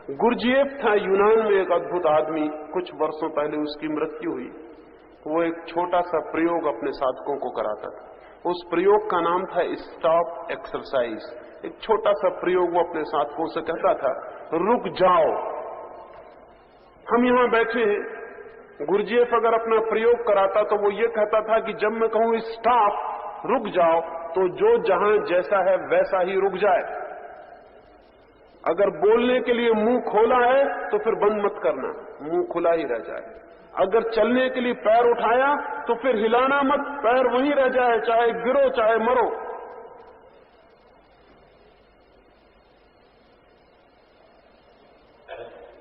Gurdjieff था यूनान में एक अद्भुत आदमी। कुछ वर्षों पहले उसकी मृत्यु हुई। वो एक छोटा सा प्रयोग अपने साधकों को कराता था। उस प्रयोग का नाम था स्टॉप एक्सरसाइज। एक छोटा सा प्रयोग वो अपने साधकों से कहता था, रुक जाओ। हम यहां बैठे हैं, गुरजीएफ अगर अपना प्रयोग कराता तो वो ये कहता था कि जब मैं कहूं स्टॉप, रुक जाओ, तो जो जहां जैसा है वैसा ही रुक जाए। अगर बोलने के लिए मुंह खोला है तो फिर बंद मत करना, मुंह खुला ही रह जाए। अगर चलने के लिए पैर उठाया तो फिर हिलाना मत, पैर वहीं रह जाए, चाहे गिरो चाहे मरो।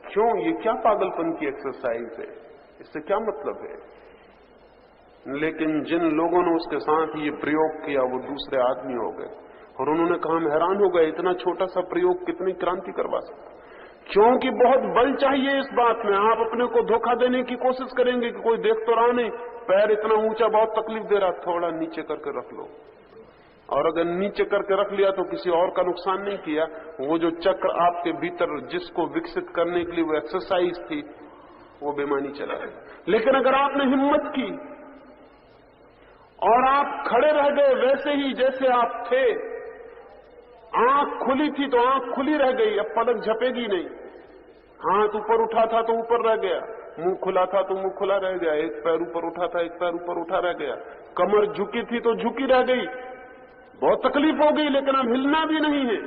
क्यों? ये क्या पागलपन की एक्सरसाइज है? इससे क्या मतलब है? लेकिन जिन लोगों ने उसके साथ ये प्रयोग किया वो दूसरे आदमी हो गए और उन्होंने कहा, हम हैरान हो गए, इतना छोटा सा प्रयोग कितनी क्रांति करवा सकता। क्योंकि बहुत बल चाहिए इस बात में। आप अपने को धोखा देने की कोशिश करेंगे कि कोई देख तो रहा नहीं, पैर इतना ऊंचा बहुत तकलीफ दे रहा, थोड़ा नीचे करके रख लो। और अगर नीचे करके रख लिया तो किसी और का नुकसान नहीं किया। वो जो चक्र आपके भीतर जिसको विकसित करने के लिए वो एक्सरसाइज थी, वो बेमानी चला गया। लेकिन अगर आपने हिम्मत की और आप खड़े रह गए वैसे ही जैसे आप थे, आंख खुली थी तो आंख खुली रह गई, अब पलक झपेगी नहीं। हाथ ऊपर उठा था तो ऊपर रह गया, मुंह खुला था तो मुंह खुला रह गया, एक पैर ऊपर उठा था एक पैर ऊपर उठा रह गया, कमर झुकी थी तो झुकी रह गई। बहुत तकलीफ हो गई लेकिन अब हिलना भी नहीं है।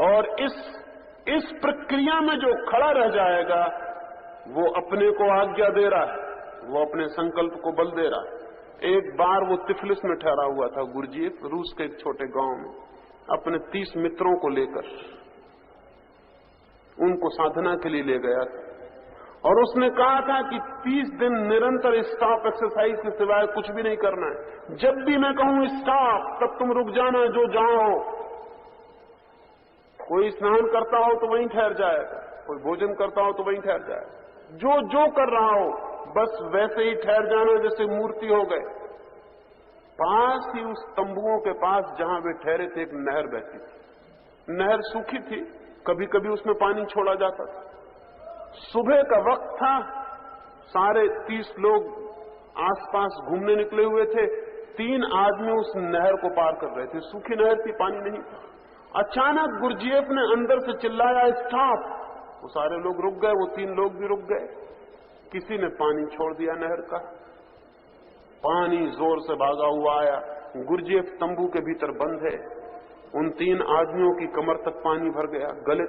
और इस प्रक्रिया में जो खड़ा रह जाएगा वो अपने को आज्ञा दे रहा है, वो अपने संकल्प को बल दे रहा है। एक बार वो तिफलिस में ठहरा हुआ था गुरजीएफ, रूस के एक छोटे गांव में, अपने 30 मित्रों को लेकर उनको साधना के लिए ले गया था। और उसने कहा था कि 30 दिन निरंतर स्टॉप एक्सरसाइज के सिवाय कुछ भी नहीं करना है। जब भी मैं कहूं स्टॉप तब तुम रुक जाना, जो जहां हो। कोई स्नान करता हो तो वहीं ठहर जाएगा, कोई भोजन करता हो तो वहीं ठहर जाएगा, जो जो कर रहा हो बस वैसे ही ठहर जाना जैसे मूर्ति हो गए। पास ही उस तंबुओं के पास जहां वे ठहरे थे एक नहर बहती थी। नहर सूखी थी, कभी कभी उसमें पानी छोड़ा जाता था। सुबह का वक्त था, सारे 30 लोग आसपास घूमने निकले हुए थे। 3 आदमी उस नहर को पार कर रहे थे, सूखी नहर थी, पानी नहीं था। अचानक गुरजीएफ ने अंदर से चिल्लाया, स्टॉप। वो सारे लोग रुक गए, वो 3 लोग भी रुक गए। किसी ने पानी छोड़ दिया नहर का, पानी जोर से भागा हुआ आया। गुरजीएफ तंबू के भीतर बंद है, उन 3 आदमियों की कमर तक पानी भर गया, गले